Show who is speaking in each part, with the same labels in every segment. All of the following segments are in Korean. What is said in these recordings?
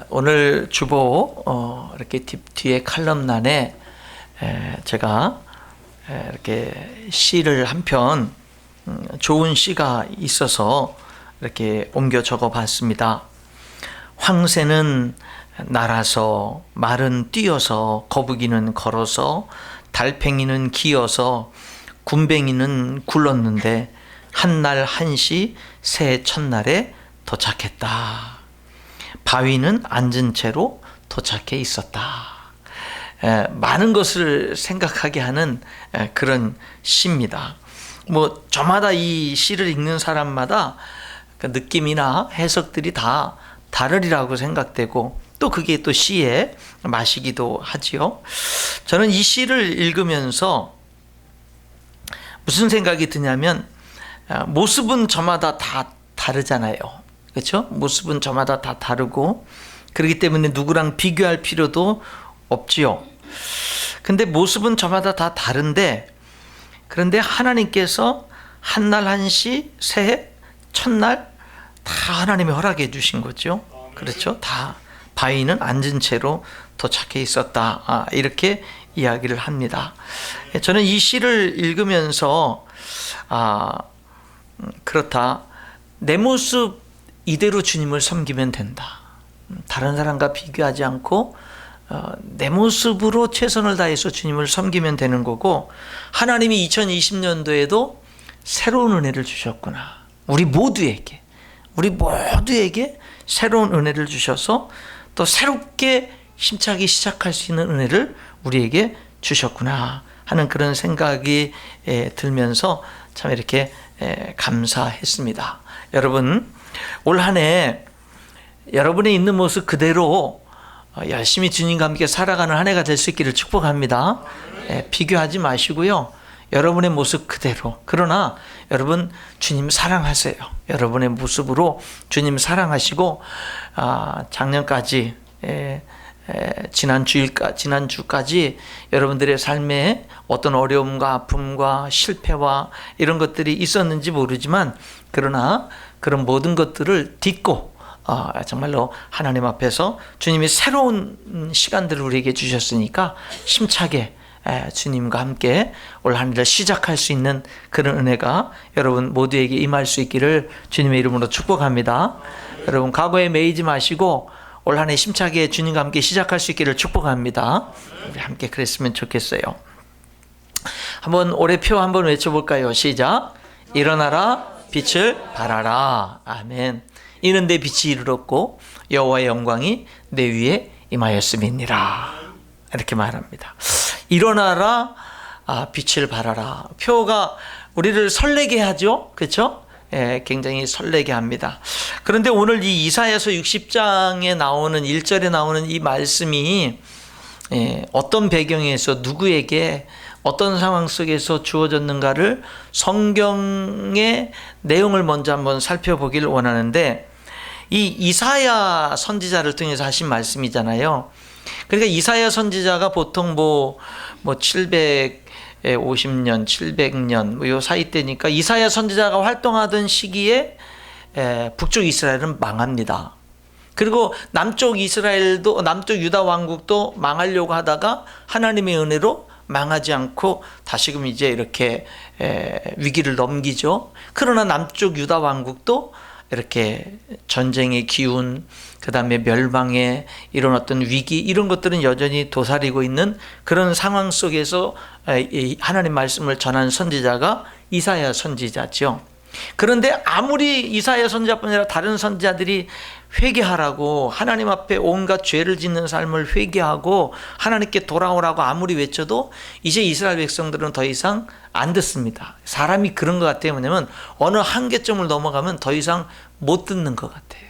Speaker 1: 오늘 주보 이렇게 뒤에 칼럼란에 제가 이렇게 시를 한 편 좋은 시가 있어서 이렇게 옮겨 적어 봤습니다. 황새는 날아서, 말은 뛰어서, 거북이는 걸어서, 달팽이는 기어서, 굼벵이는 굴렀는데 한날 한시 새해 첫날에 도착했다. 바위는 앉은 채로 도착해 있었다. 많은 것을 생각하게 하는 그런 시입니다. 뭐 저마다 이 시를 읽는 사람마다 그 느낌이나 해석들이 다 다르리라고 생각되고, 또 그게 또 시의 맛이기도 하지요. 저는 이 시를 읽으면서 무슨 생각이 드냐면, 모습은 저마다 다 다르잖아요. 그렇죠? 모습은 저마다 다 다르고, 그렇기 때문에 누구랑 비교할 필요도 없지요. 근데 모습은 저마다 다 다른데, 그런데 하나님께서 한날 한시 새해 첫날 다 하나님이 허락해 주신 거죠. 그렇죠? 다 바위는 앉은 채로 도착해 있었다. 이렇게 이야기를 합니다. 저는 이 시를 읽으면서 그렇다. 내 모습 이대로 주님을 섬기면 된다. 다른 사람과 비교하지 않고 내 모습으로 최선을 다해서 주님을 섬기면 되는 거고, 하나님이 2020년도에도 새로운 은혜를 주셨구나. 우리 모두에게 새로운 은혜를 주셔서 또 새롭게 힘차게 시작할 수 있는 은혜를 우리에게 주셨구나 하는 그런 생각이 들면서 참 이렇게 감사했습니다. 여러분, 올 한 해 여러분의 있는 모습 그대로 열심히 주님과 함께 살아가는 한 해가 될 수 있기를 축복합니다. 비교하지 마시고요. 여러분의 모습 그대로. 그러나 여러분, 주님 사랑하세요. 여러분의 모습으로 주님 사랑하시고, 작년까지 지난주까지 여러분들의 삶에 어떤 어려움과 아픔과 실패와 이런 것들이 있었는지 모르지만, 그러나 그런 모든 것들을 딛고 정말로 하나님 앞에서 주님이 새로운 시간들을 우리에게 주셨으니까 힘차게 주님과 함께 올 한 해를 시작할 수 있는 그런 은혜가 여러분 모두에게 임할 수 있기를 주님의 이름으로 축복합니다. 여러분, 과거에 매이지 마시고 올 한 해 힘차게 주님과 함께 시작할 수 있기를 축복합니다. 우리 함께 그랬으면 좋겠어요. 한번 올해표 한번 외쳐볼까요? 시작. 일어나라, 빛을 발하라. 아멘. 이는 내 빛이 이르렀고 여호와의 영광이 내 위에 임하였음이니라. 이렇게 말합니다. 일어나라, 빛을 발하라. 표가 우리를 설레게 하죠. 그렇죠? 굉장히 설레게 합니다. 그런데 오늘 이 이사야서 60장에 나오는 1절에 나오는 이 말씀이 어떤 배경에서 누구에게 어떤 상황 속에서 주어졌는가를 성경의 내용을 먼저 한번 살펴보길 원하는데, 이 이사야 선지자를 통해서 하신 말씀이잖아요. 그러니까 이사야 선지자가 보통 뭐 750년, 700년 요 사이 때니까 이사야 선지자가 활동하던 시기에 북쪽 이스라엘은 망합니다. 그리고 남쪽 이스라엘도, 남쪽 유다 왕국도 망하려고 하다가 하나님의 은혜로 망하지 않고 다시금 이제 이렇게 위기를 넘기죠. 그러나 남쪽 유다 왕국도 이렇게 전쟁의 기운, 그 다음에 멸망의 이런 어떤 위기, 이런 것들은 여전히 도사리고 있는 그런 상황 속에서 하나님 말씀을 전한 선지자가 이사야 선지자죠. 그런데 아무리 이사야 선지자뿐 아니라 다른 선지자들이 회개하라고, 하나님 앞에 온갖 죄를 짓는 삶을 회개하고 하나님께 돌아오라고 아무리 외쳐도 이제 이스라엘 백성들은 더 이상 안 듣습니다. 사람이 그런 것 같아요. 왜냐하면 어느 한계점을 넘어가면 더 이상 못 듣는 것 같아요.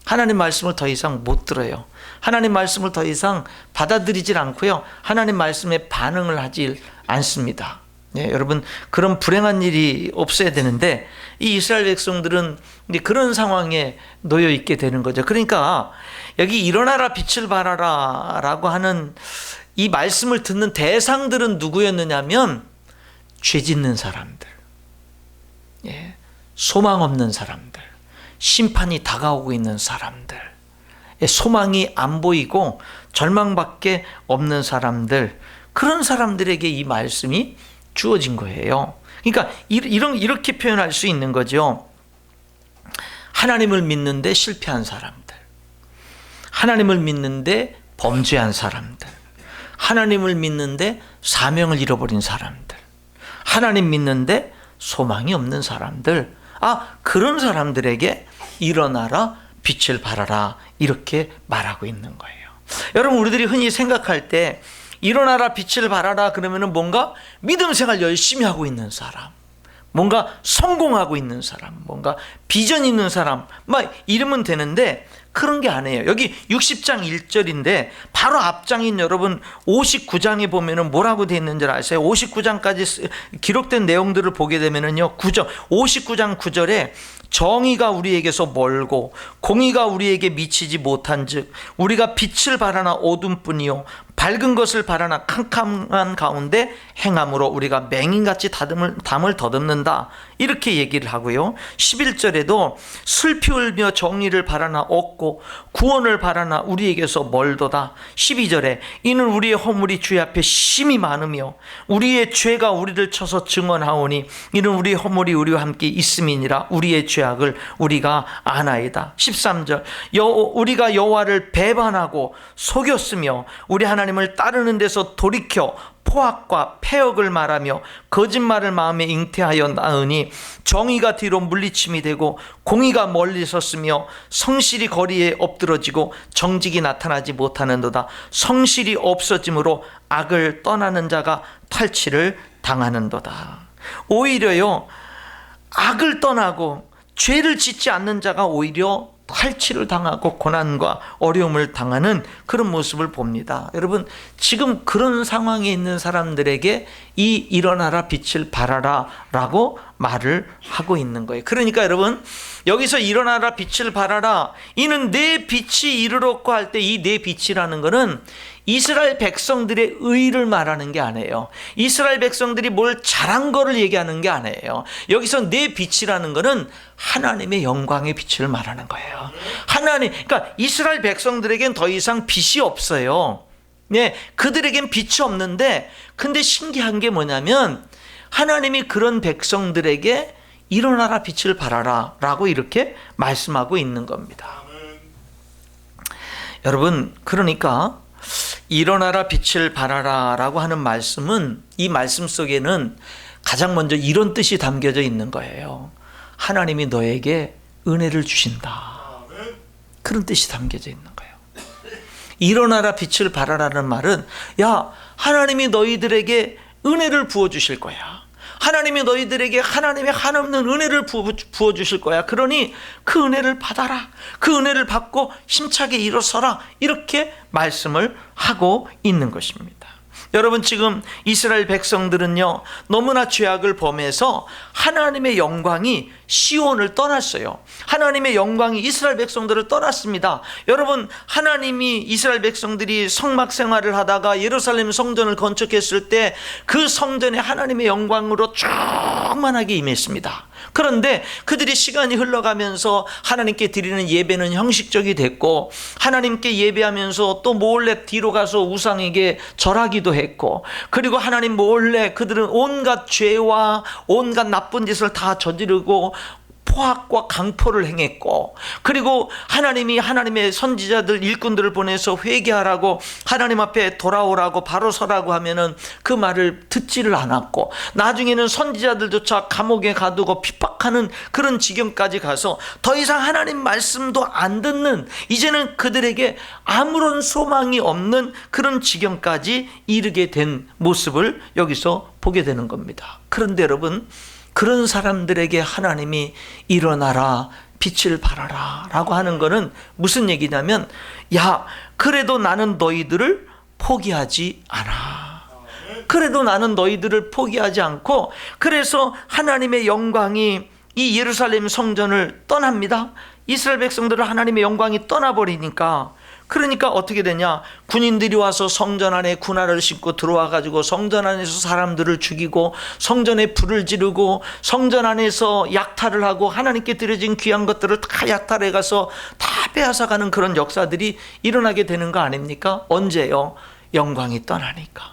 Speaker 1: 하나님 말씀을 더 이상 못 들어요. 하나님 말씀을 더 이상 받아들이질 않고요. 하나님 말씀에 반응을 하질 않습니다. 여러분, 그런 불행한 일이 없어야 되는데 이 이스라엘 백성들은 그런 상황에 놓여 있게 되는 거죠. 그러니까 여기 일어나라, 빛을 발하라 라고 하는 이 말씀을 듣는 대상들은 누구였느냐면 죄 짓는 사람들, 소망 없는 사람들, 심판이 다가오고 있는 사람들, 소망이 안 보이고 절망밖에 없는 사람들, 그런 사람들에게 이 말씀이 주어진 거예요. 그러니까 이렇게 표현할 수 있는 거죠. 하나님을 믿는데 실패한 사람들, 하나님을 믿는데 범죄한 사람들, 하나님을 믿는데 사명을 잃어버린 사람들, 하나님 믿는데 소망이 없는 사람들, 그런 사람들에게 일어나라, 빛을 발하라, 이렇게 말하고 있는 거예요. 여러분, 우리들이 흔히 생각할 때 일어나라, 빛을 발하라 그러면은 뭔가 믿음 생활 열심히 하고 있는 사람, 뭔가 성공하고 있는 사람, 뭔가 비전 있는 사람 막 이러면 되는데, 그런 게 아니에요. 여기 60장 1절인데 바로 앞장인 여러분 59장에 보면은 뭐라고 되어 있는 줄 아세요? 59장까지 기록된 내용들을 보게 되면은요, 59장 9절에 정의가 우리에게서 멀고 공의가 우리에게 미치지 못한즉 우리가 빛을 바라나 어둠뿐이요 밝은 것을 바라나 캄캄한 가운데 행함으로 우리가 맹인같이 담을 더듬는다, 이렇게 얘기를 하고요. 11절에도 슬피 울며 정의를 바라나 없고 구원을 바라나 우리에게서 멀도다. 12절에 이는 우리의 허물이 주의 앞에 심히 많으며 우리의 죄가 우리를 쳐서 증언하오니 이는 우리의 허물이 우리와 함께 있음이니라. 우리의 죄악을 우리가 아나이다. 13절 우리가 여호와를 배반하고 속였으며 우리 하나님을 따르는 데서 돌이켜 포악과 패역을 말하며 거짓말을 마음에 잉태하여 낳으니 정의가 뒤로 물리침이 되고 공의가 멀리 섰으며 성실이 거리에 엎드러지고 정직이 나타나지 못하는도다. 성실이 없어짐으로 악을 떠나는 자가 탈취를 당하는도다. 오히려요, 악을 떠나고 죄를 짓지 않는 자가 오히려 탈취를 당하고 고난과 어려움을 당하는 그런 모습을 봅니다. 여러분, 지금 그런 상황에 있는 사람들에게 이 일어나라, 빛을 발하라 라고 말을 하고 있는 거예요. 그러니까 여러분, 여기서 일어나라, 빛을 발하라, 이는 내 빛이 이르렀고 할 때 이 내 빛이라는 것은 이스라엘 백성들의 의를 말하는 게 아니에요. 이스라엘 백성들이 뭘 잘한 거를 얘기하는 게 아니에요. 여기서 내 빛이라는 것은 하나님의 영광의 빛을 말하는 거예요. 그러니까 이스라엘 백성들에겐 더 이상 빛이 없어요. 네, 그들에겐 빛이 없는데, 근데 신기한 게 뭐냐면 하나님이 그런 백성들에게 일어나라, 빛을 발하라 라고 이렇게 말씀하고 있는 겁니다. 여러분, 그러니까 일어나라, 빛을 발하라 라고 하는 말씀은, 이 말씀 속에는 가장 먼저 이런 뜻이 담겨져 있는 거예요. 하나님이 너에게 은혜를 주신다, 그런 뜻이 담겨져 있는 거예요. 일어나라, 빛을 발하라는 말은, 야, 하나님이 너희들에게 은혜를 부어주실 거야. 하나님이 너희들에게 하나님의 한없는 은혜를 부어주실 거야. 그러니 그 은혜를 받아라. 그 은혜를 받고 힘차게 일어서라. 이렇게 말씀을 하고 있는 것입니다. 여러분, 지금 이스라엘 백성들은요, 너무나 죄악을 범해서 하나님의 영광이 시온을 떠났어요. 하나님의 영광이 이스라엘 백성들을 떠났습니다. 여러분, 하나님이 이스라엘 백성들이 성막 생활을 하다가 예루살렘 성전을 건축했을 때 그 성전에 하나님의 영광으로 충만하게 임했습니다. 그런데 그들이 시간이 흘러가면서 하나님께 드리는 예배는 형식적이 됐고, 하나님께 예배하면서 또 몰래 뒤로 가서 우상에게 절하기도 했고, 그리고 하나님 몰래 그들은 온갖 죄와 온갖 나쁜 짓을 다 저지르고 포악과 강포를 행했고, 그리고 하나님이 하나님의 선지자들 일꾼들을 보내서 회개하라고 하나님 앞에 돌아오라고 바로 서라고 하면은 그 말을 듣지를 않았고, 나중에는 선지자들조차 감옥에 가두고 핍박하는 그런 지경까지 가서 더 이상 하나님 말씀도 안 듣는, 이제는 그들에게 아무런 소망이 없는 그런 지경까지 이르게 된 모습을 여기서 보게 되는 겁니다. 그런데 여러분, 그런 사람들에게 하나님이 일어나라, 빛을 발하라 라고 하는 것은 무슨 얘기냐면, 야, 그래도 나는 너희들을 포기하지 않아. 그래도 나는 너희들을 포기하지 않고, 그래서 하나님의 영광이 이 예루살렘 성전을 떠납니다. 이스라엘 백성들을 하나님의 영광이 떠나버리니까 그러니까 어떻게 되냐? 군인들이 와서 성전 안에 군화를 신고 들어와 가지고 성전 안에서 사람들을 죽이고 성전에 불을 지르고 성전 안에서 약탈을 하고 하나님께 드려진 귀한 것들을 다 약탈해 가서 다 빼앗아가는 그런 역사들이 일어나게 되는 거 아닙니까? 언제요? 영광이 떠나니까.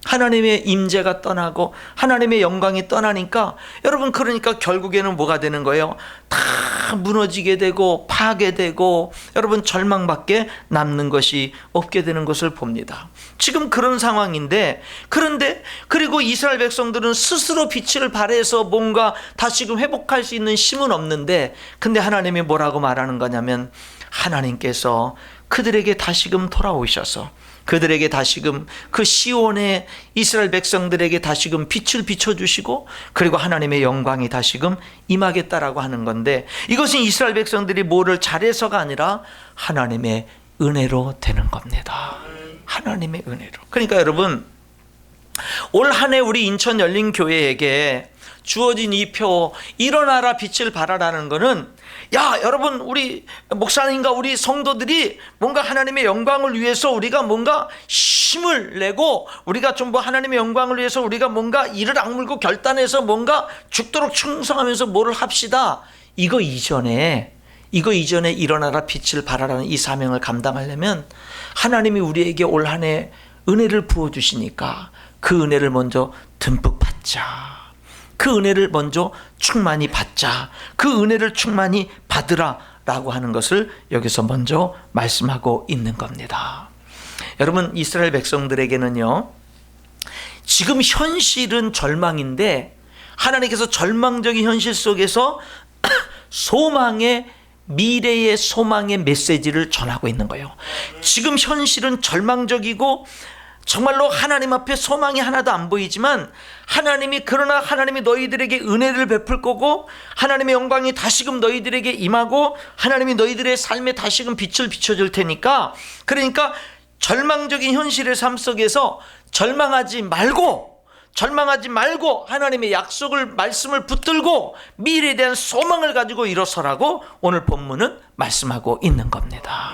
Speaker 1: 하나님의 임재가 떠나고 하나님의 영광이 떠나니까 여러분, 그러니까 결국에는 뭐가 되는 거예요? 다 무너지게 되고 파괴되고 여러분 절망밖에 남는 것이 없게 되는 것을 봅니다. 지금 그런 상황인데, 그런데 그리고 이스라엘 백성들은 스스로 빛을 발해서 뭔가 다시금 회복할 수 있는 힘은 없는데, 근데 하나님이 뭐라고 말하는 거냐면 하나님께서 그들에게 다시금 돌아오셔서 그들에게 다시금 그 시온의 이스라엘 백성들에게 다시금 빛을 비춰주시고 그리고 하나님의 영광이 다시금 임하겠다라고 하는 건데, 이것은 이스라엘 백성들이 뭐를 잘해서가 아니라 하나님의 은혜로 되는 겁니다. 하나님의 은혜로. 그러니까 여러분, 올 한 해 우리 인천 열린교회에게 주어진 이 표, 일어나라 빛을 발하라는 거는, 야 여러분, 우리 목사님과 우리 성도들이 뭔가 하나님의 영광을 위해서 우리가 뭔가 힘을 내고 우리가 좀 뭐 하나님의 영광을 위해서 우리가 뭔가 이를 악물고 결단해서 뭔가 죽도록 충성하면서 뭐를 합시다, 이거 이전에 일어나라 빛을 발하라는 이 사명을 감당하려면 하나님이 우리에게 올 한 해 은혜를 부어주시니까 그 은혜를 먼저 듬뿍 받자. 그 은혜를 먼저 충만히 받자. 그 은혜를 충만히 받으라 라고 하는 것을 여기서 먼저 말씀하고 있는 겁니다. 여러분, 이스라엘 백성들에게는요, 지금 현실은 절망인데 하나님께서 절망적인 현실 속에서 소망의, 미래의 소망의 메시지를 전하고 있는 거예요. 지금 현실은 절망적이고 정말로 하나님 앞에 소망이 하나도 안 보이지만 그러나 하나님이 너희들에게 은혜를 베풀 거고 하나님의 영광이 다시금 너희들에게 임하고 하나님이 너희들의 삶에 다시금 빛을 비춰줄 테니까, 그러니까 절망적인 현실의 삶 속에서 절망하지 말고 하나님의 말씀을 붙들고 미래에 대한 소망을 가지고 일어서라고 오늘 본문은 말씀하고 있는 겁니다.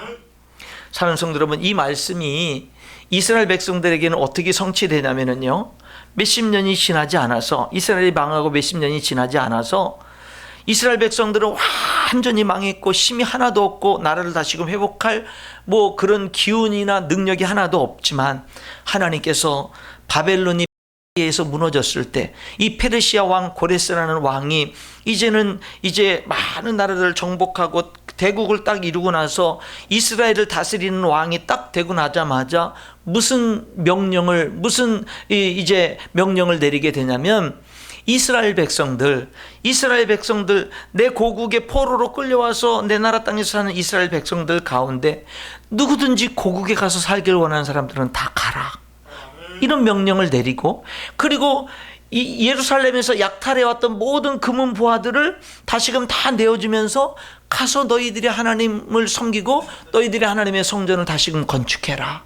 Speaker 1: 사랑하는 성도 여러분, 이 말씀이 이스라엘 백성들에게는 어떻게 성취되냐면요, 몇십 년이 지나지 않아서, 이스라엘이 망하고 몇십 년이 지나지 않아서 이스라엘 백성들은 완전히 망했고 힘이 하나도 없고 나라를 다시금 회복할 뭐 그런 기운이나 능력이 하나도 없지만, 하나님께서 바벨론이 에서 무너졌을 때 이 페르시아 왕 고레스라는 왕이 이제 많은 나라들을 정복하고 대국을 딱 이루고 나서 이스라엘을 다스리는 왕이 딱 되고 나자마자 무슨 명령을 내리게 되냐면, 이스라엘 백성들 내 고국의 포로로 끌려와서 내 나라 땅에서 사는 이스라엘 백성들 가운데 누구든지 고국에 가서 살기를 원하는 사람들은 다 가라, 이런 명령을 내리고, 그리고 이 예루살렘에서 약탈해왔던 모든 금은 보화들을 다시금 다 내어주면서 가서 너희들이 하나님을 섬기고 너희들이 하나님의 성전을 다시금 건축해라,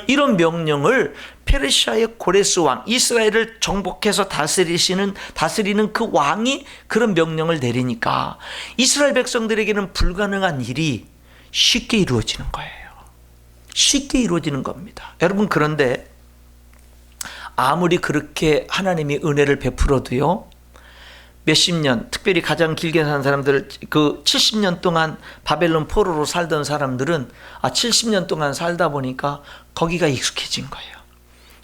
Speaker 1: 이런 명령을 페르시아의 고레스 왕, 이스라엘을 정복해서 다스리는 그 왕이 그런 명령을 내리니까 이스라엘 백성들에게는 불가능한 일이 쉽게 이루어지는 거예요. 쉽게 이루어지는 겁니다. 여러분, 그런데 아무리 그렇게 하나님이 은혜를 베풀어도요, 몇십 년, 특별히 가장 길게 산 사람들, 그 70년 동안 바벨론 포로로 살던 사람들은 70년 동안 살다 보니까 거기가 익숙해진 거예요.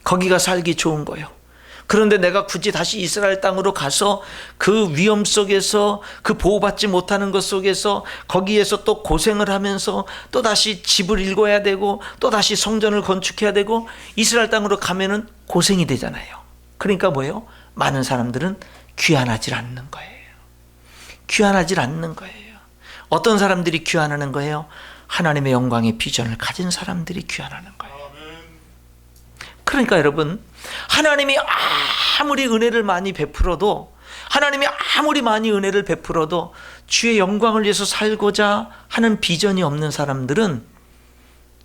Speaker 1: 거기가 살기 좋은 거예요. 그런데 내가 굳이 다시 이스라엘 땅으로 가서 그 위험 속에서, 그 보호받지 못하는 것 속에서 거기에서 또 고생을 하면서 또 다시 집을 읽어야 되고 또 다시 성전을 건축해야 되고 이스라엘 땅으로 가면은 고생이 되잖아요. 그러니까 뭐예요? 많은 사람들은 귀환하지 않는 거예요. 귀환하지 않는 거예요. 어떤 사람들이 귀환하는 거예요? 하나님의 영광의 비전을 가진 사람들이 귀환하는 거예요. 그러니까 여러분, 하나님이 아무리 은혜를 많이 베풀어도, 주의 영광을 위해서 살고자 하는 비전이 없는 사람들은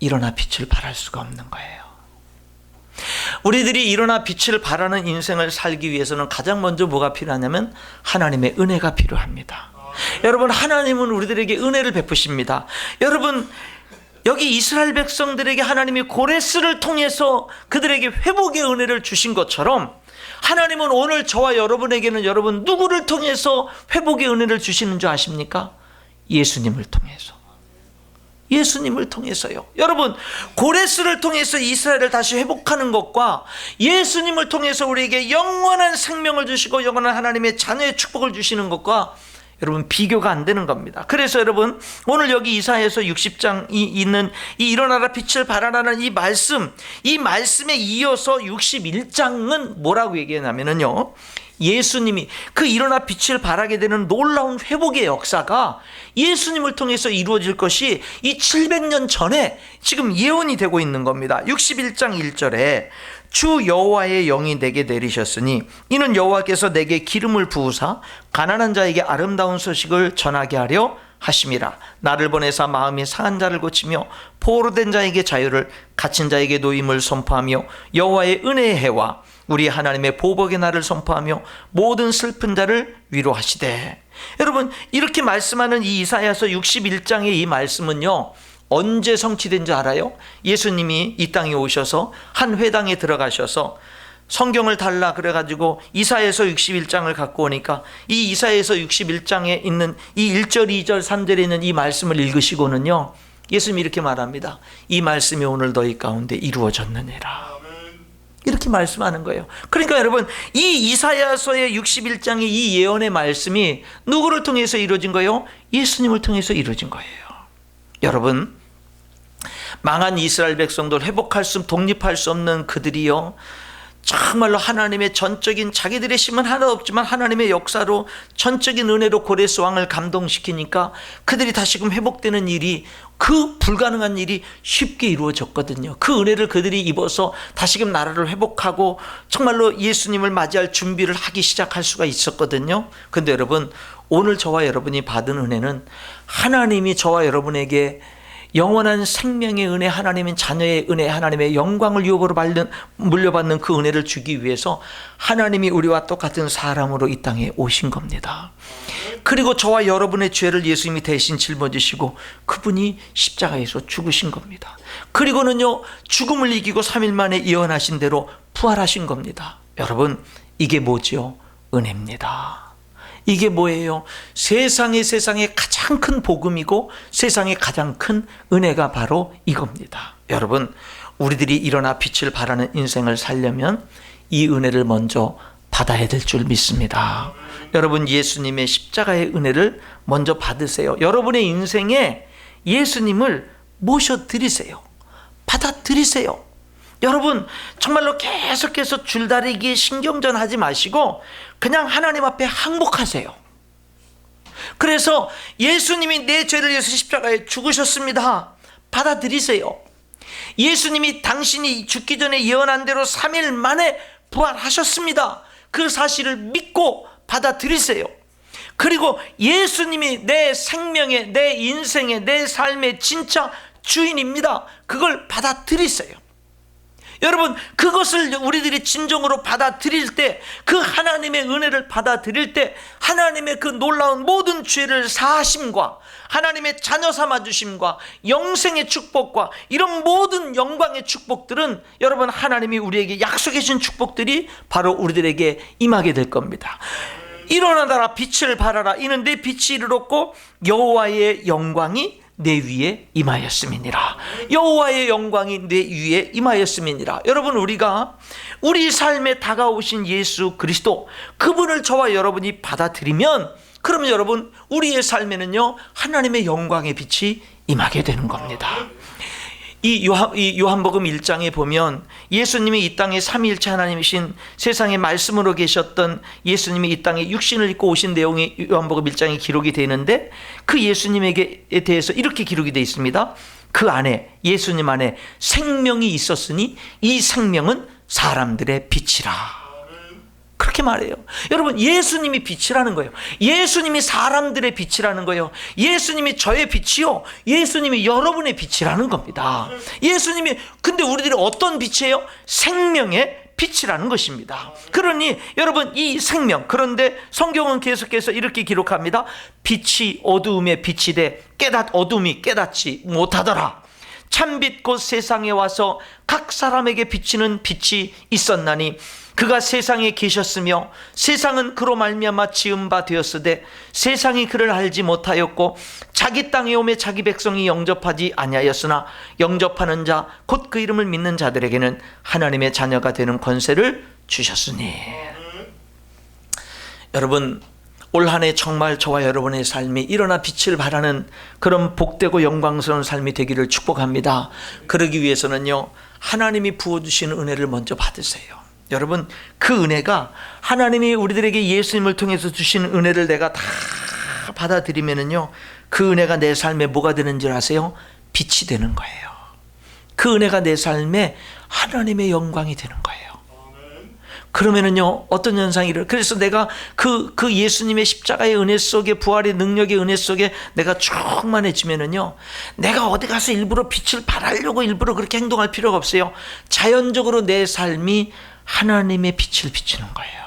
Speaker 1: 일어나 빛을 발할 수가 없는 거예요. 우리들이 일어나 빛을 발하는 인생을 살기 위해서는 가장 먼저 뭐가 필요하냐면 하나님의 은혜가 필요합니다. 여러분, 하나님은 우리들에게 은혜를 베푸십니다. 여러분, 여기 이스라엘 백성들에게 하나님이 고레스를 통해서 그들에게 회복의 은혜를 주신 것처럼 하나님은 오늘 저와 여러분에게는 여러분 누구를 통해서 회복의 은혜를 주시는 줄 아십니까? 예수님을 통해서. 예수님을 통해서요. 여러분, 고레스를 통해서 이스라엘을 다시 회복하는 것과 예수님을 통해서 우리에게 영원한 생명을 주시고 영원한 하나님의 자녀의 축복을 주시는 것과 여러분 비교가 안 되는 겁니다. 그래서 여러분 오늘 여기 이사야서 60장이 있는 이 일어나라 빛을 발하라는 이 말씀에 이어서 61장은 뭐라고 얘기하냐면요, 예수님이 그 일어나 빛을 발하게 되는 놀라운 회복의 역사가 예수님을 통해서 이루어질 것이 이 700년 전에 지금 예언이 되고 있는 겁니다. 61장 1절에 주 여호와의 영이 내게 내리셨으니 이는 여호와께서 내게 기름을 부으사 가난한 자에게 아름다운 소식을 전하게 하려 하심이라. 나를 보내사 마음이 상한 자를 고치며 포로된 자에게 자유를, 갇힌 자에게 노임을 선포하며 여호와의 은혜의 해와 우리 하나님의 보복의 날을 선포하며 모든 슬픈 자를 위로하시되. 여러분, 이렇게 말씀하는 이 이사야서 61장의 이 말씀은요, 언제 성취된 줄 알아요? 예수님이 이 땅에 오셔서 한 회당에 들어가셔서 성경을 달라 그래가지고 이사야서 61장을 갖고 오니까 이 이사야서 61장에 있는 이 1절, 2절, 3절에 있는 이 말씀을 읽으시고는요, 예수님이 이렇게 말합니다. 이 말씀이 오늘 너희 가운데 이루어졌느니라. 이렇게 말씀하는 거예요. 그러니까 여러분, 이 이사야서의 61장의 이 예언의 말씀이 누구를 통해서 이루어진 거예요? 예수님을 통해서 이루어진 거예요. 여러분, 망한 이스라엘 백성들 회복할 수, 독립할 수 없는 그들이요, 정말로 하나님의 전적인, 자기들의 힘은 하나 없지만 하나님의 역사로 전적인 은혜로 고레스 왕을 감동시키니까 그들이 다시금 회복되는 일이, 그 불가능한 일이 쉽게 이루어졌거든요. 그 은혜를 그들이 입어서 다시금 나라를 회복하고 정말로 예수님을 맞이할 준비를 하기 시작할 수가 있었거든요. 근데 여러분, 오늘 저와 여러분이 받은 은혜는 하나님이 저와 여러분에게 영원한 생명의 은혜, 하나님의 자녀의 은혜, 하나님의 영광을 유업으로 물려받는 그 은혜를 주기 위해서 하나님이 우리와 똑같은 사람으로 이 땅에 오신 겁니다. 그리고 저와 여러분의 죄를 예수님이 대신 짊어지시고 그분이 십자가에서 죽으신 겁니다. 그리고는요, 죽음을 이기고 3일 만에 예언하신 대로 부활하신 겁니다. 여러분, 이게 뭐지요? 은혜입니다. 이게 뭐예요? 세상에 가장 큰 복음이고 세상에 가장 큰 은혜가 바로 이겁니다. 여러분, 우리들이 일어나 빛을 발하는 인생을 살려면 이 은혜를 먼저 받아야 될 줄 믿습니다. 여러분, 예수님의 십자가의 은혜를 먼저 받으세요. 여러분의 인생에 예수님을 모셔드리세요. 받아들이세요. 여러분, 정말로 계속해서 줄다리기에 신경전 하지 마시고 그냥 하나님 앞에 항복하세요. 그래서 예수님이 내 죄를 위해서 십자가에 죽으셨습니다. 받아들이세요. 예수님이 당신이 죽기 전에 예언한 대로 3일 만에 부활하셨습니다. 그 사실을 믿고 받아들이세요. 그리고 예수님이 내 생명의, 내 인생의, 내 삶의 진짜 주인입니다. 그걸 받아들이세요. 여러분, 그것을 우리들이 진정으로 받아들일 때, 그 하나님의 은혜를 받아들일 때 하나님의 그 놀라운 모든 죄를 사하심과 하나님의 자녀 삼아주심과 영생의 축복과 이런 모든 영광의 축복들은 여러분, 하나님이 우리에게 약속해 주신 축복들이 바로 우리들에게 임하게 될 겁니다. 일어나라 빛을 발하라. 이는 내 빛이 이르렀고 여호와의 영광이 내 위에 임하였음이니라. 여호와의 영광이 내 위에 임하였음이니라. 여러분, 우리가 우리 삶에 다가오신 예수 그리스도, 그분을 저와 여러분이 받아들이면, 그러면 여러분, 우리의 삶에는요 하나님의 영광의 빛이 임하게 되는 겁니다. 이 요한복음 1장에 보면 예수님이 이 땅에 삼위일체 하나님이신 세상의 말씀으로 계셨던 예수님이 이 땅에 육신을 입고 오신 내용이 요한복음 1장에 기록이 되는데, 그 예수님에게 대해서 이렇게 기록이 되어 있습니다. 그 안에, 예수님 안에 생명이 있었으니 이 생명은 사람들의 빛이라. 그렇게 말해요. 여러분, 예수님이 빛이라는 거예요. 예수님이 사람들의 빛이라는 거예요. 예수님이 저의 빛이요, 예수님이 여러분의 빛이라는 겁니다. 예수님이, 근데 우리들이 어떤 빛이에요? 생명의 빛이라는 것입니다. 그러니 여러분, 이 생명, 그런데 성경은 계속해서 이렇게 기록합니다. 빛이 어두움에 빛이 돼 어둠이 깨닫지 못하더라. 참빛 곧 세상에 와서 각 사람에게 비치는 빛이 있었나니 그가 세상에 계셨으며 세상은 그로 말미암아 지은 바 되었으되 세상이 그를 알지 못하였고 자기 땅에 오매 자기 백성이 영접하지 아니하였으나 영접하는 자 곧 그 이름을 믿는 자들에게는 하나님의 자녀가 되는 권세를 주셨으니. 여러분, 올 한 해 정말 저와 여러분의 삶이 일어나 빛을 발하는 그런 복되고 영광스러운 삶이 되기를 축복합니다. 그러기 위해서는요, 하나님이 부어주시는 은혜를 먼저 받으세요. 여러분, 그 은혜가 하나님이 우리들에게 예수님을 통해서 주시는 은혜를 내가 다 받아들이면은요, 그 은혜가 내 삶에 뭐가 되는 줄 아세요? 빛이 되는 거예요. 그 은혜가 내 삶에 하나님의 영광이 되는 거예요. 그러면은요, 어떤 현상이 그래서 내가 그 예수님의 십자가의 은혜 속에, 부활의 능력의 은혜 속에 내가 충만해지면은요, 내가 어디 가서 일부러 빛을 발하려고 일부러 그렇게 행동할 필요가 없어요. 자연적으로 내 삶이 하나님의 빛을 비추는 거예요.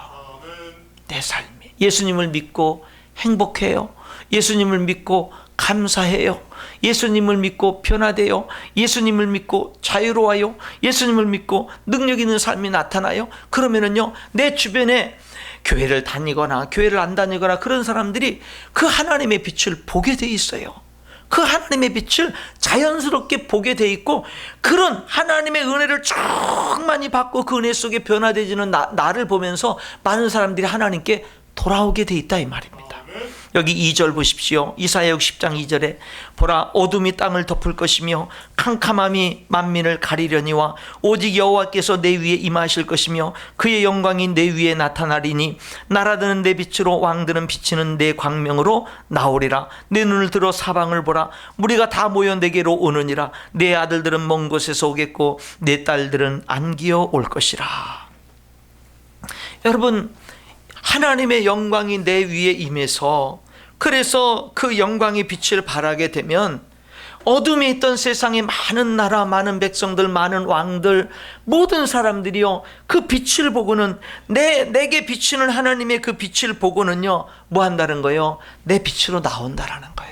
Speaker 1: 내 삶이. 예수님을 믿고 행복해요. 예수님을 믿고 감사해요. 예수님을 믿고 변화돼요. 예수님을 믿고 자유로워요. 예수님을 믿고 능력 있는 삶이 나타나요. 그러면은요, 내 주변에 교회를 다니거나 교회를 안 다니거나 그런 사람들이 그 하나님의 빛을 보게 돼 있어요. 그 하나님의 빛을 자연스럽게 보게 돼 있고, 그런 하나님의 은혜를 충만히 받고 그 은혜 속에 변화되지는 나를 보면서 많은 사람들이 하나님께 돌아오게 돼 있다, 이 말입니다. 여기 2절 보십시오. 이사야 60장 2절에 보라, 어둠이 땅을 덮을 것이며 캄캄함이 만민을 가리려니와 오직 여호와께서 내 위에 임하실 것이며 그의 영광이 내 위에 나타나리니 날아드는 내 빛으로 왕들은 비치는 내 광명으로 나오리라. 내 눈을 들어 사방을 보라. 무리가 다 모여 내게로 오느니라. 내 아들들은 먼 곳에서 오겠고 내 딸들은 안기어 올 것이라. 여러분, 하나님의 영광이 내 위에 임해서, 그래서 그 영광의 빛을 발하게 되면 어둠에 있던 세상의 많은 나라, 많은 백성들, 많은 왕들, 모든 사람들이요, 그 빛을 보고는, 내게 비치는 하나님의 그 빛을 보고는요, 뭐 한다는 거예요? 내 빛으로 나온다라는 거예요.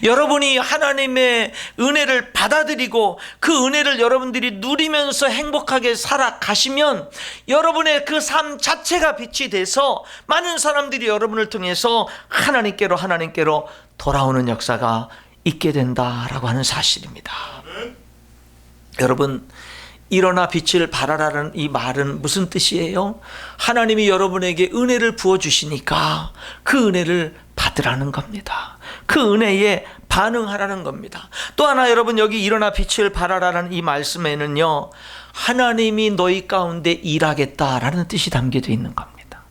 Speaker 1: 여러분이 하나님의 은혜를 받아들이고 그 은혜를 여러분들이 누리면서 행복하게 살아가시면 여러분의 그 삶 자체가 빛이 돼서 많은 사람들이 여러분을 통해서 하나님께로 돌아오는 역사가 있게 된다라고 하는 사실입니다. 여러분, 일어나 빛을 발하라는 이 말은 무슨 뜻이에요? 하나님이 여러분에게 은혜를 부어주시니까 그 은혜를 받으라는 겁니다. 그 은혜에 반응하라는 겁니다. 또 하나, 여러분, 여기 일어나 빛을 발하라는 이 말씀에는요, 하나님이 너희 가운데 일하겠다라는 뜻이 담겨져 있는 겁니다.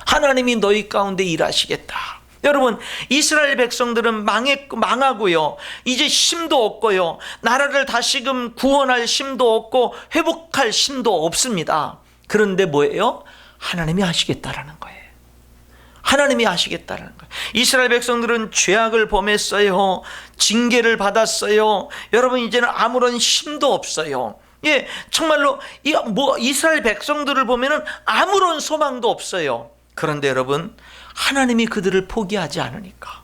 Speaker 1: 하나님이 너희 가운데 일하시겠다. 여러분, 이스라엘 백성들은 망하고요, 이제 힘도 없고요, 나라를 다시금 구원할 힘도 없고 회복할 힘도 없습니다. 그런데 뭐예요? 하나님이 하시겠다라는 거예요. 하나님이 하시겠다는 거예요. 이스라엘 백성들은 죄악을 범했어요. 징계를 받았어요. 여러분, 이제는 아무런 힘도 없어요. 예, 정말로 이스라엘 백성들을 보면은 아무런 소망도 없어요. 그런데 여러분, 하나님이 그들을 포기하지 않으니까,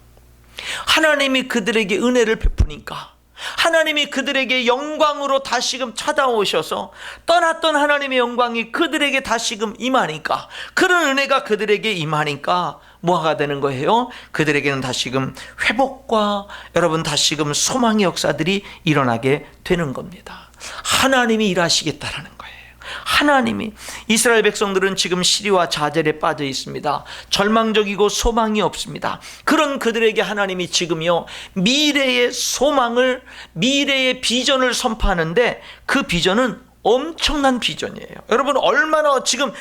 Speaker 1: 하나님이 그들에게 은혜를 베푸니까, 하나님이 그들에게 영광으로 다시금 찾아오셔서 떠났던 하나님의 영광이 그들에게 다시금 임하니까, 그런 은혜가 그들에게 임하니까 뭐가 되는 거예요? 그들에게는 다시금 회복과 여러분 다시금 소망의 역사들이 일어나게 되는 겁니다. 하나님이 일하시겠다라는 거예요. 하나님이. 이스라엘 백성들은 지금 시리와 좌절에 빠져 있습니다. 절망적이고 소망이 없습니다. 그런 그들에게 하나님이 지금요, 미래의 소망을, 미래의 비전을 선포하는데, 그 비전은 엄청난 비전이에요. 여러분, 얼마나 지금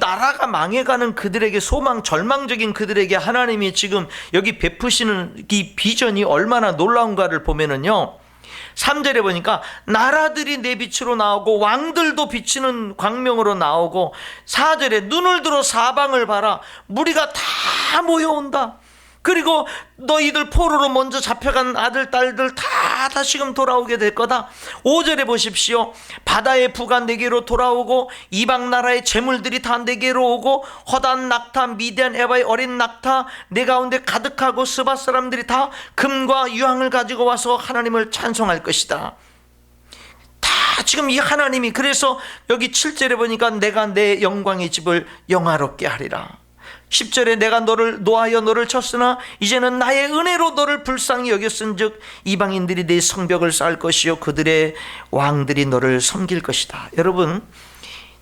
Speaker 1: 나라가 망해가는 그들에게 소망, 절망적인 그들에게 하나님이 지금 여기 베푸시는 이 비전이 얼마나 놀라운가를 보면은요, 3절에 보니까 나라들이 내 빛으로 나오고 왕들도 비치는 광명으로 나오고, 4절에 눈을 들어 사방을 봐라. 무리가 다 모여온다. 그리고 너희들 포로로 먼저 잡혀간 아들 딸들 다 다시금 돌아오게 될 거다. 5절에 보십시오. 바다의 부가 내게로 돌아오고 이방 나라의 재물들이 다 내게로 오고 허단 낙타 미디안 에바의 어린 낙타 내 가운데 가득하고 스바 사람들이 다 금과 유황을 가지고 와서 하나님을 찬송할 것이다. 지금 이 하나님이, 그래서 여기 7절에 보니까 내가 내 영광의 집을 영화롭게 하리라. 10절에 내가 너를 노하여 너를 쳤으나 이제는 나의 은혜로 너를 불쌍히 여겼은즉 이방인들이 내 성벽을 쌓을 것이요 그들의 왕들이 너를 섬길 것이다. 여러분,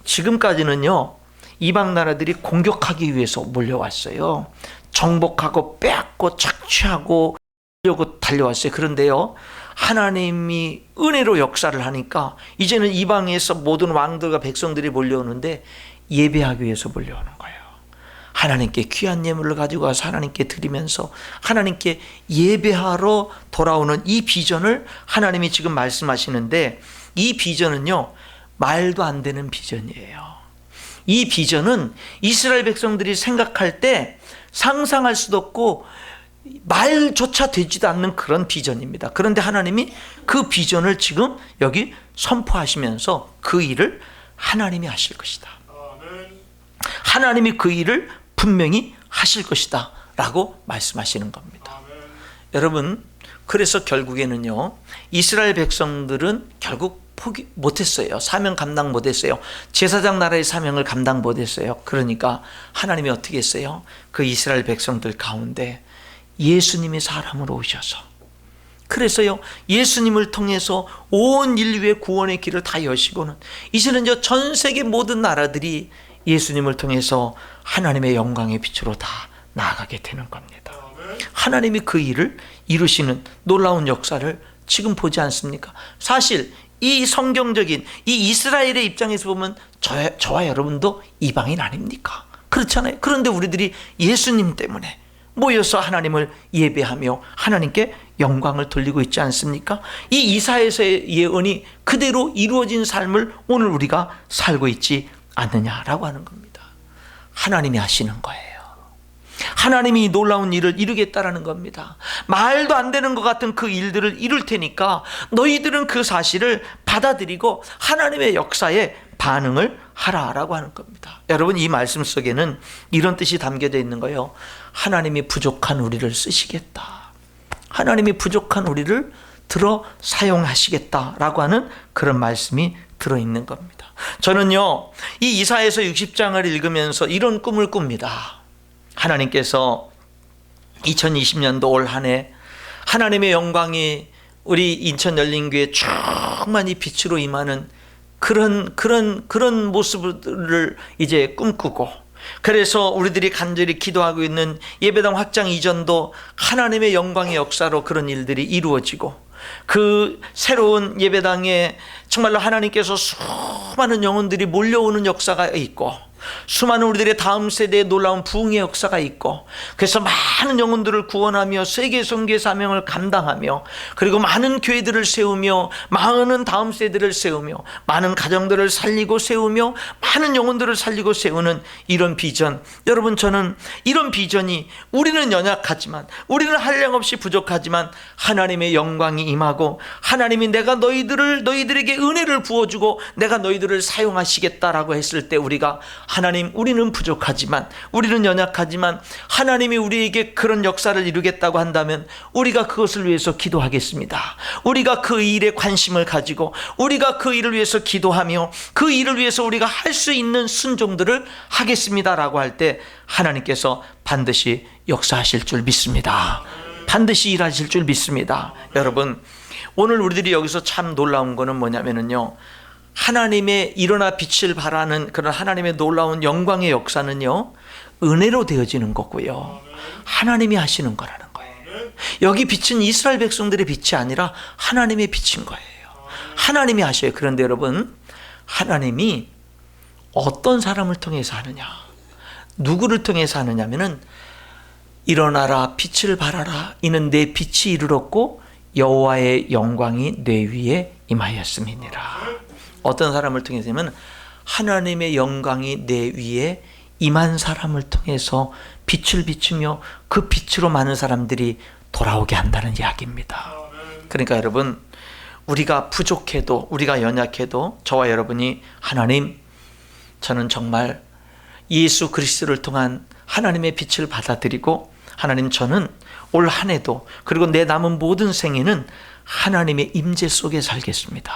Speaker 1: 지금까지는요 이방 나라들이 공격하기 위해서 몰려왔어요. 정복하고 빼앗고 착취하고 하려고 달려왔어요. 그런데요, 하나님이 은혜로 역사를 하니까 이제는 이방에서 모든 왕들과 백성들이 몰려오는데 예배하기 위해서 몰려오는 거예요. 하나님께 귀한 예물을 가지고 와서 하나님께 드리면서 하나님께 예배하러 돌아오는 이 비전을 하나님이 지금 말씀하시는데, 이 비전은요 말도 안 되는 비전이에요. 이 비전은 이스라엘 백성들이 생각할 때 상상할 수도 없고 말조차 되지도 않는 그런 비전입니다. 그런데 하나님이 그 비전을 지금 여기 선포하시면서 그 일을 하나님이 하실 것이다. 하나님이 그 일을 분명히 하실 것이다 라고 말씀하시는 겁니다. 여러분, 그래서 결국에는요 이스라엘 백성들은 결국 포기 못했어요. 사명 감당 못했어요. 제사장 나라의 사명을 감당 못했어요. 그러니까 하나님이 어떻게 했어요? 그 이스라엘 백성들 가운데 예수님이 사람으로 오셔서, 그래서요 예수님을 통해서 온 인류의 구원의 길을 다 여시고는 이제는 전 세계 모든 나라들이 예수님을 통해서 하나님의 영광의 빛으로 다 나아가게 되는 겁니다. 하나님이 그 일을 이루시는 놀라운 역사를 지금 보지 않습니까? 사실 이 성경적인 이 이스라엘의 입장에서 보면 저와 여러분도 이방인 아닙니까? 그렇잖아요. 그런데 우리들이 예수님 때문에 모여서 하나님을 예배하며 하나님께 영광을 돌리고 있지 않습니까? 이 이사야서의 예언이 그대로 이루어진 삶을 오늘 우리가 살고 있지 않느냐라고 하는 겁니다. 하나님이 하시는 거예요. 하나님이 놀라운 일을 이루겠다라는 겁니다. 말도 안 되는 것 같은 그 일들을 이룰 테니까 너희들은 그 사실을 받아들이고 하나님의 역사에 반응을 하라라고 하는 겁니다. 여러분, 이 말씀 속에는 이런 뜻이 담겨져 있는 거예요. 하나님이 부족한 우리를 쓰시겠다. 하나님이 부족한 우리를 들어 사용하시겠다라고 하는 그런 말씀이 들어있는 겁니다. 저는요 이 이사야서 60장을 읽으면서 이런 꿈을 꿉니다. 하나님께서 2020년도 올 한 해 하나님의 영광이 우리 인천 열린교회 충만히 빛으로 임하는 그런 모습을 이제 꿈꾸고, 그래서 우리들이 간절히 기도하고 있는 예배당 확장 이전도 하나님의 영광의 역사로 그런 일들이 이루어지고, 그 새로운 예배당에 정말로 하나님께서 수많은 영혼들이 몰려오는 역사가 있고, 수많은 우리들의 다음 세대의 놀라운 부흥의 역사가 있고, 그래서 많은 영혼들을 구원하며 세계 선교의 사명을 감당하며, 그리고 많은 교회들을 세우며 많은 다음 세대를 세우며 많은 가정들을 살리고 세우며 많은 영혼들을 살리고 세우는 이런 비전, 여러분, 저는 이런 비전이, 우리는 연약하지만, 우리는 한량없이 부족하지만 하나님의 영광이 임하고 하나님이 내가 너희들에게 은혜를 부어주고 내가 너희들을 사용하시겠다라고 했을 때, 우리가 하나님, 우리는 부족하지만, 우리는 연약하지만 하나님이 우리에게 그런 역사를 이루겠다고 한다면 우리가 그것을 위해서 기도하겠습니다. 우리가 그 일에 관심을 가지고 우리가 그 일을 위해서 기도하며 그 일을 위해서 우리가 할 수 있는 순종들을 하겠습니다라고 할 때 하나님께서 반드시 역사하실 줄 믿습니다. 반드시 일하실 줄 믿습니다. 여러분, 오늘 우리들이 여기서 참 놀라운 거는 뭐냐면요, 하나님의 일어나 빛을 발하는 그런 하나님의 놀라운 영광의 역사는요 은혜로 되어지는 거고요, 하나님이 하시는 거라는 거예요. 여기 빛은 이스라엘 백성들의 빛이 아니라 하나님의 빛인 거예요. 하나님이 하셔요. 그런데 여러분, 하나님이 어떤 사람을 통해서 하느냐, 누구를 통해서 하느냐면은, 일어나라 빛을 발하라, 이는 내 빛이 이르렀고 여호와의 영광이 내 위에 임하였음이니라. 어떤 사람을 통해서면 하나님의 영광이 내 위에 임한 사람을 통해서 빛을 비추며 그 빛으로 많은 사람들이 돌아오게 한다는 이야기입니다. 그러니까 여러분, 우리가 부족해도, 우리가 연약해도 저와 여러분이 하나님, 저는 정말 예수 그리스도를 통한 하나님의 빛을 받아들이고, 하나님, 저는 올 한 해도 그리고 내 남은 모든 생애는 하나님의 임재 속에 살겠습니다.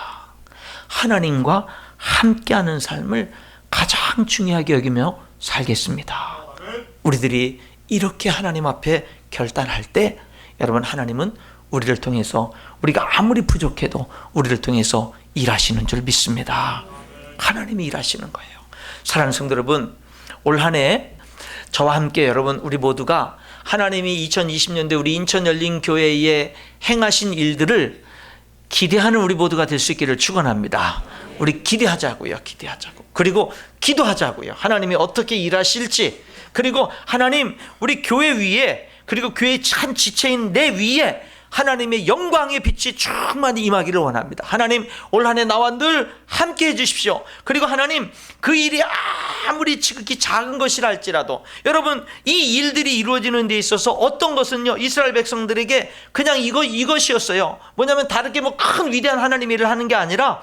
Speaker 1: 하나님과 함께하는 삶을 가장 중요하게 여기며 살겠습니다. 우리들이 이렇게 하나님 앞에 결단할 때, 여러분, 하나님은 우리를 통해서, 우리가 아무리 부족해도 우리를 통해서 일하시는 줄 믿습니다. 하나님이 일하시는 거예요. 사랑하는 성도 여러분, 올 한 해 저와 함께 여러분, 우리 모두가 하나님이 2020년대 우리 인천열린교회에 행하신 일들을 기대하는 우리 모두가 될 수 있기를 축원합니다. 우리 기대하자고요. 기대하자고. 그리고 기도하자고요. 하나님이 어떻게 일하실지, 그리고 하나님, 우리 교회 위에, 그리고 교회의 한 지체인 내 위에 하나님의 영광의 빛이 충만히 임하기를 원합니다. 하나님, 올 한 해 나와 늘 함께 해주십시오. 그리고 하나님, 그 일이 아무리 지극히 작은 것이라 할지라도, 여러분, 이 일들이 이루어지는 데 있어서 어떤 것은요, 이스라엘 백성들에게 그냥 이것이었어요. 뭐냐면 다르게 뭐 큰 위대한 하나님 일을 하는 게 아니라,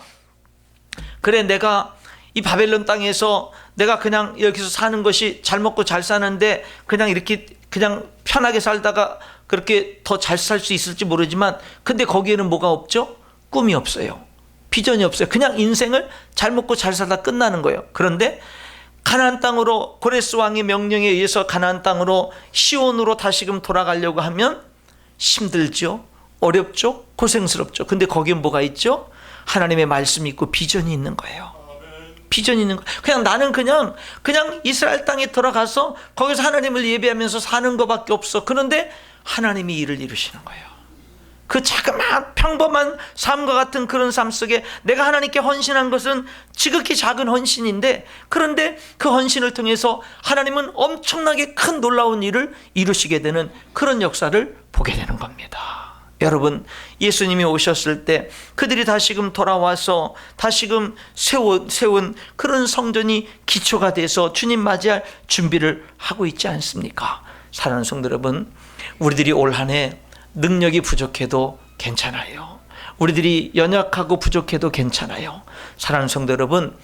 Speaker 1: 그래, 내가 이 바벨론 땅에서 내가 그냥 여기서 사는 것이 잘 먹고 잘 사는데 그냥 이렇게 그냥 편하게 살다가 그렇게 더 잘 살 수 있을지 모르지만, 근데 거기에는 뭐가 없죠? 꿈이 없어요. 비전이 없어요. 그냥 인생을 잘 먹고 잘 살다 끝나는 거예요. 그런데 가나안 땅으로, 고레스 왕의 명령에 의해서 가나안 땅으로, 시온으로 다시금 돌아가려고 하면 힘들죠. 어렵죠. 고생스럽죠. 근데 거기에 뭐가 있죠? 하나님의 말씀이 있고 비전이 있는 거예요. 비전이 있는 거예요. 그냥 나는 그냥 이스라엘 땅에 들어가서 거기서 하나님을 예배하면서 사는 것밖에 없어. 그런데 하나님이 일을 이루시는 거예요. 그 자그마한 평범한 삶과 같은 그런 삶 속에 내가 하나님께 헌신한 것은 지극히 작은 헌신인데, 그런데 그 헌신을 통해서 하나님은 엄청나게 큰 놀라운 일을 이루시게 되는 그런 역사를 보게 되는 겁니다. 여러분, 예수님이 오셨을 때 그들이 다시금 돌아와서 다시금 세운 그런 성전이 기초가 돼서 주님 맞이할 준비를 하고 있지 않습니까? 사랑하는 성도 여러분, 우리들이 올 한 해 능력이 부족해도 괜찮아요. 우리들이 연약하고 부족해도 괜찮아요. 사랑하는 성도 여러분,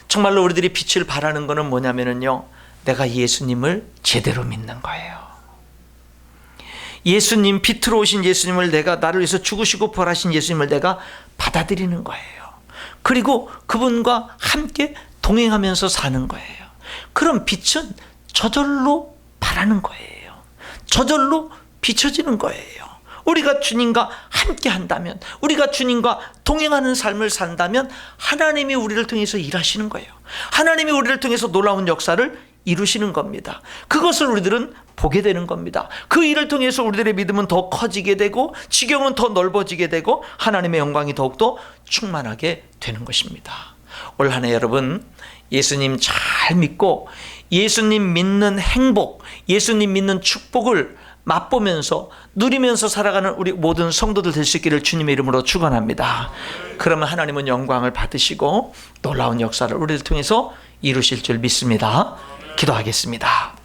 Speaker 1: 정말로 우리들이 빛을 발하는 것은 뭐냐면요, 내가 예수님을 제대로 믿는 거예요. 예수님, 빛으로 오신 예수님을, 내가 나를 위해서 죽으시고 부활하신 예수님을 내가 받아들이는 거예요. 그리고 그분과 함께 동행하면서 사는 거예요. 그럼 빛은 저절로 발하는 거예요. 저절로 비춰지는 거예요. 우리가 주님과 함께 한다면, 우리가 주님과 동행하는 삶을 산다면 하나님이 우리를 통해서 일하시는 거예요. 하나님이 우리를 통해서 놀라운 역사를 이루시는 겁니다. 그것을 우리들은 보게 되는 겁니다. 그 일을 통해서 우리들의 믿음은 더 커지게 되고, 지경은 더 넓어지게 되고, 하나님의 영광이 더욱더 충만하게 되는 것입니다. 올 한 해 여러분, 예수님 잘 믿고 예수님 믿는 행복, 예수님 믿는 축복을 맛보면서 누리면서 살아가는 우리 모든 성도들 될 수 있기를 주님의 이름으로 축원합니다. 그러면 하나님은 영광을 받으시고 놀라운 역사를 우리를 통해서 이루실 줄 믿습니다. 기도하겠습니다.